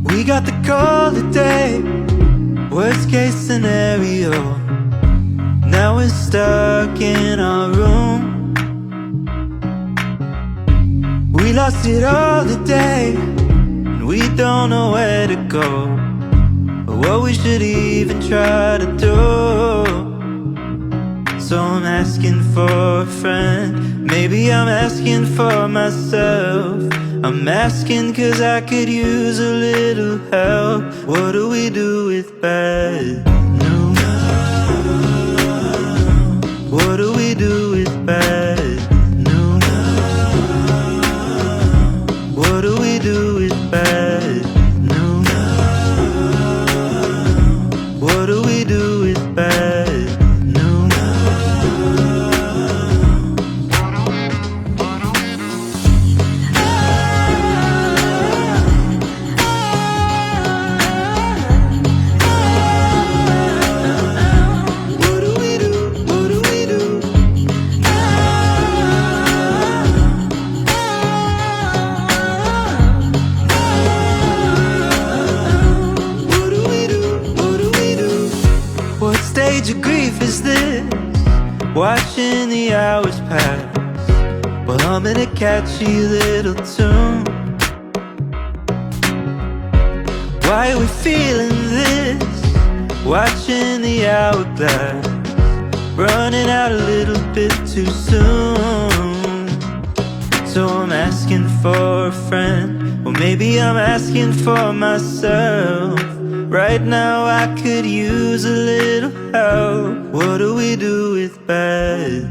We got the call today, worst case scenario. Now we're stuck in our room. We lost it all today, and we don't know where to go, or what we should even try to do. So I'm asking for a friend, maybe I'm asking for myself. I'm asking cause I could use a little help. What do we do with bad news? What do we do with bad news? What do we do with bad news? What do we do with bad news? Of grief is this, watching the hours pass while humming a catchy little tune. Why are we feeling this, watching the hourglass running out a little bit too soon? So I'm asking for a friend, or maybe I'm asking for myself. Right now I could use a little help. What do we do with bad